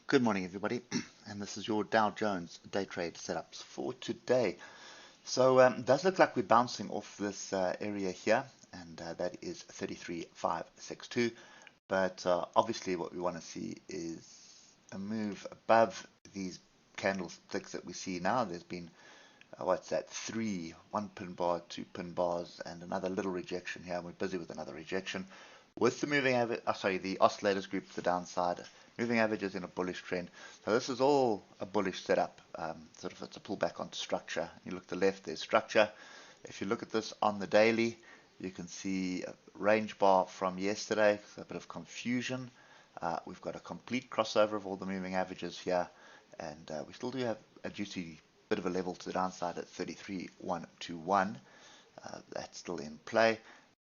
Good morning, everybody, and this is your Dow Jones day trade setups for today. So it does look like we're bouncing off this area here, and that is 33,562. But obviously, what we want to see is a move above these candlesticks that we see now. There's been what's that? Three 1 pin bar, 2 pin bars, and another little rejection here. We're busy with another rejection. With the moving average, the oscillators group to the downside, moving averages in a bullish trend. So this is all a bullish setup. Sort of it's a pullback onto structure. You look to the left, there's structure. If you look at this on the daily, you can see a range bar from yesterday. So a bit of confusion. We've got a complete crossover of all the moving averages here, and we still do have a juicy bit of a level to the downside at 33,121. That's still in play.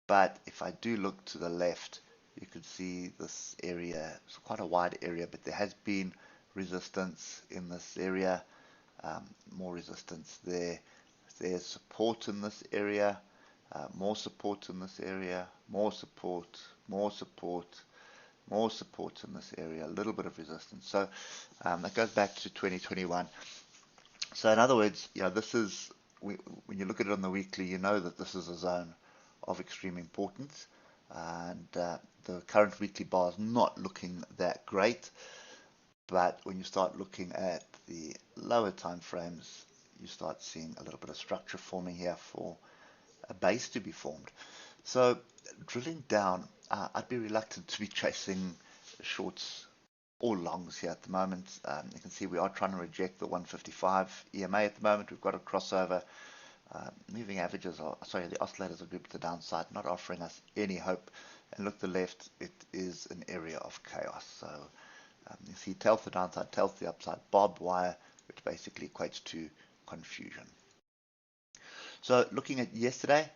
But if I do look to the left, you can see this area. It's quite a wide area, but there has been resistance in this area, more resistance there. There's support in this area, more support in this area, more support, more support, more support in this area, a little bit of resistance. So that goes back to 2021. So in other words, this is, when you look at it on the weekly, you know that this is a zone of extreme importance, and the current weekly bar is not looking that great. But when you start looking at the lower time frames, you start seeing a little bit of structure forming here for a base to be formed. So drilling down, I'd be reluctant to be chasing shorts or longs here at the moment. You can see we are trying to reject the 155 EMA at the moment. We've got a crossover. Moving averages the oscillators are grouped to the downside, not offering us any hope. And look to the left, it is an area of chaos. So you see tail to the downside, tail to the upside, barbed wire, which basically equates to confusion. So looking at yesterday,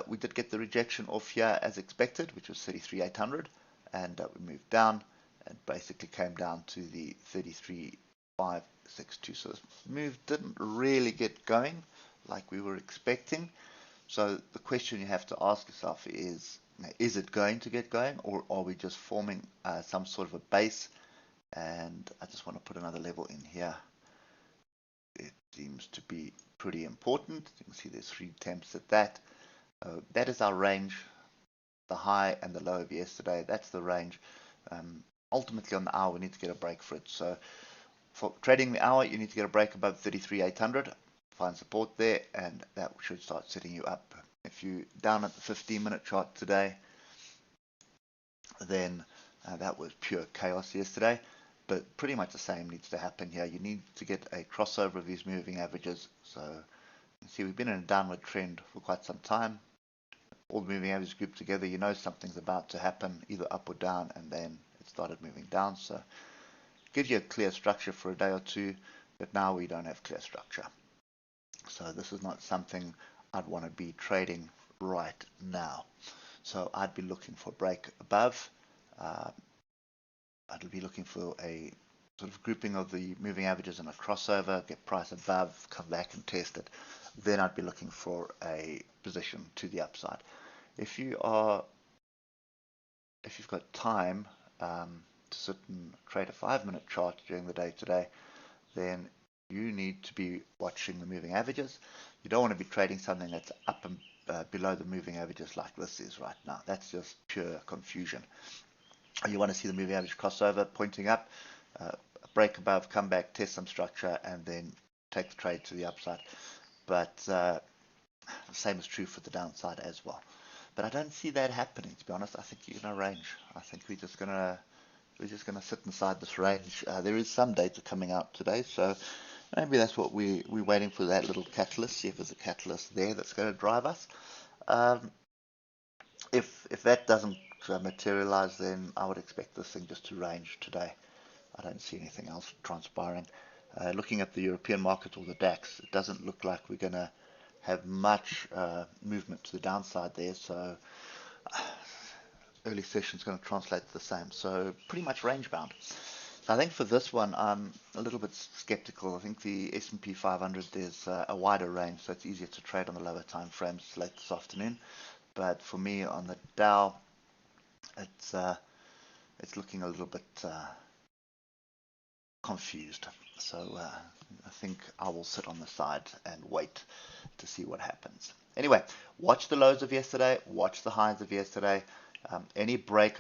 we did get the rejection off here as expected, which was 33,800, and we moved down and basically came down to the 33,562. So this move didn't really get going like we were expecting. So the question you have to ask yourself is it going to get going, or are we just forming some sort of a base? And I just want to put another level in here. It seems to be pretty important. You can see there's 3 attempts at that. That is our range, the high and the low of yesterday. That's the range. Ultimately on the hour, we need to get a break for it. So for trading the hour, you need to get a break above 33,800. Find support there, and that should start setting you up. If you down at the 15-minute chart today, then that was pure chaos yesterday. But pretty much the same needs to happen here. You need to get a crossover of these moving averages. So you see we've been in a downward trend for quite some time. All the moving averages grouped together, you know something's about to happen, either up or down, and then it started moving down. So it gives you a clear structure for a day or two, but now we don't have clear structure. So this is not something I'd want to be trading right now. So I'd be looking for a break above. I'd be looking for a sort of grouping of the moving averages and a crossover, get price above, come back and test it. Then I'd be looking for a position to the upside. If you've got time to sit and trade a 5-minute chart during the day today, then you need to be watching the moving averages. You don't want to be trading something that's up and below the moving averages like this is right now. That's just pure confusion. You want to see the moving average crossover pointing up, break above, come back, test some structure, and then take the trade to the upside. But the same is true for the downside as well. But I don't see that happening, to be honest. I think you're going to range. I think we're just going to sit inside this range. There is some data coming out today, so maybe that's what we're waiting for, that little catalyst. See if there's a catalyst there that's going to drive us. If that doesn't materialize, then I would expect this thing just to range today. I don't see anything else transpiring. Looking at the European market or the DAX, it doesn't look like we're going to have much movement to the downside there. So early session is going to translate to the same. So pretty much range bound. I think for this one, I'm a little bit skeptical. I think the S&P 500, there's a wider range, so it's easier to trade on the lower time frames late this afternoon. But for me, on the Dow, it's looking a little bit confused. So I think I will sit on the side and wait to see what happens. Anyway, watch the lows of yesterday, watch the highs of yesterday. Any break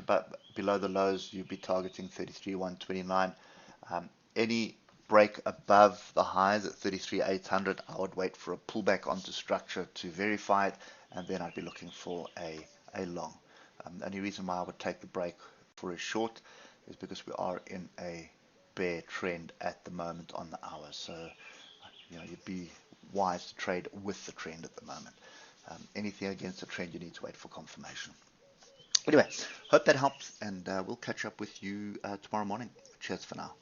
below the lows, you'd be targeting 33,129. Any break above the highs at 33,800, I would wait for a pullback onto structure to verify it, and then I'd be looking for a long. The only reason why I would take the break for a short is because we are in a bear trend at the moment on the hour. So, you'd be wise to trade with the trend at the moment. Anything against the trend, you need to wait for confirmation. Anyway, hope that helps, and we'll catch up with you tomorrow morning. Cheers for now.